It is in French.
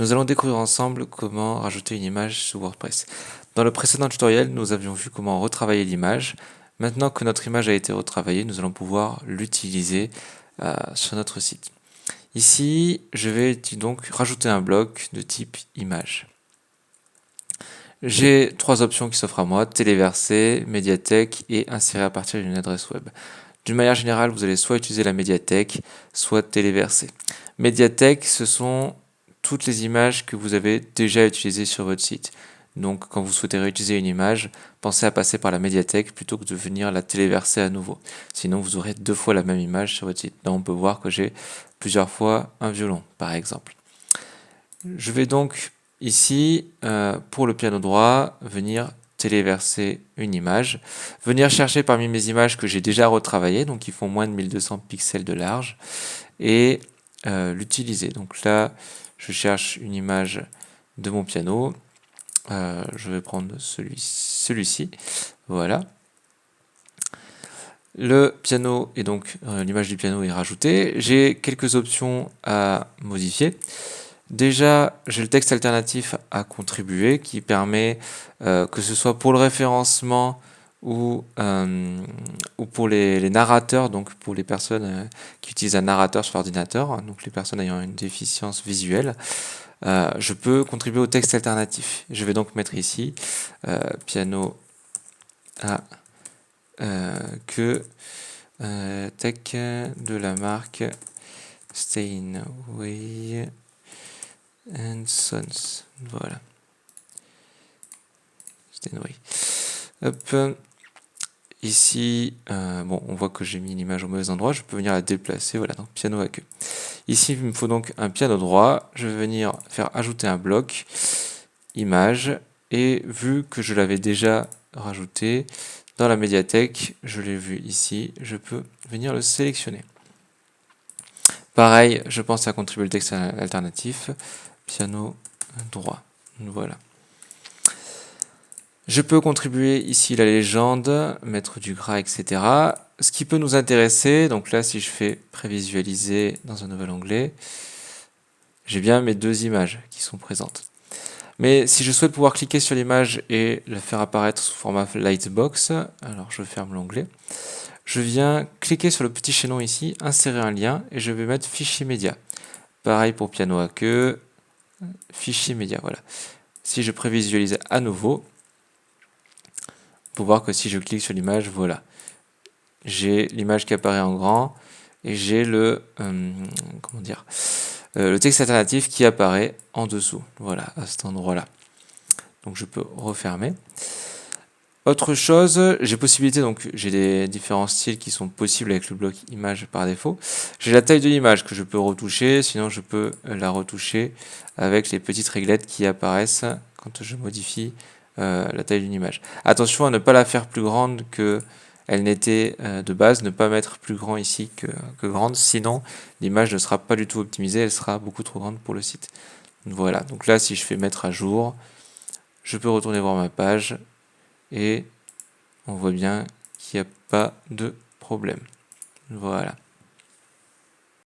Nous allons découvrir ensemble comment rajouter une image sous WordPress. Dans le précédent tutoriel, nous avions vu comment retravailler l'image. Maintenant que notre image a été retravaillée, nous allons pouvoir l'utiliser sur notre site. Ici, je vais donc rajouter un bloc de type image. J'ai trois options qui s'offrent à moi, téléverser, médiathèque et insérer à partir d'une adresse web. D'une manière générale, vous allez soit utiliser la médiathèque, soit téléverser. Médiathèque, ce sont toutes les images que vous avez déjà utilisées sur votre site. Donc quand vous souhaitez réutiliser une image, pensez à passer par la médiathèque plutôt que de venir la téléverser à nouveau. Sinon vous aurez deux fois la même image sur votre site. Là on peut voir que j'ai plusieurs fois un violon par exemple. Je vais donc ici, pour le piano droit, venir téléverser une image, venir chercher parmi mes images que j'ai déjà retravaillées, donc qui font moins de 1200 pixels de large, et l'utiliser. Donc là, je cherche une image de mon piano. Je vais prendre celui-ci. Voilà. Le piano est donc l'image du piano est rajoutée. J'ai quelques options à modifier. Déjà, j'ai le texte alternatif à contribuer qui permet que ce soit pour le référencement ou pour les narrateurs, donc pour les personnes qui utilisent un narrateur sur l'ordinateur, donc les personnes ayant une déficience visuelle, je peux contribuer au texte alternatif. Je vais donc mettre ici piano à tech de la marque Steinway and Sons. Voilà. Steinway. Hop. Ici, bon, on voit que j'ai mis l'image au mauvais endroit. Je peux venir la déplacer. Voilà, donc piano à queue. Ici, il me faut donc un piano droit. Je vais venir faire ajouter un bloc, image, et vu que je l'avais déjà rajouté dans la médiathèque, je l'ai vu ici, je peux venir le sélectionner. Pareil, je pense à contribuer le texte alternatif, piano droit. Voilà. Je peux contribuer ici la légende, mettre du gras, etc. Ce qui peut nous intéresser, donc là si je fais prévisualiser dans un nouvel onglet, j'ai bien mes deux images qui sont présentes. Mais si je souhaite pouvoir cliquer sur l'image et la faire apparaître sous format Lightbox, alors je ferme l'onglet, je viens cliquer sur le petit chaînon ici, insérer un lien et je vais mettre fichier média. Pareil pour piano à queue, fichier média, voilà. Si je prévisualise à nouveau, pour voir que si je clique sur l'image, voilà. J'ai l'image qui apparaît en grand et j'ai le texte alternatif qui apparaît en dessous. Voilà, à cet endroit-là. Donc je peux refermer. Autre chose, j'ai possibilité, donc j'ai des différents styles qui sont possibles avec le bloc image par défaut. J'ai la taille de l'image que je peux retoucher, sinon je peux la retoucher avec les petites réglettes qui apparaissent quand je modifie la taille d'une image. Attention à ne pas la faire plus grande que elle n'était de base, ne pas mettre plus grand ici que grande, sinon l'image ne sera pas du tout optimisée, elle sera beaucoup trop grande pour le site. Voilà, donc là si je fais mettre à jour, je peux retourner voir ma page et on voit bien qu'il n'y a pas de problème. Voilà.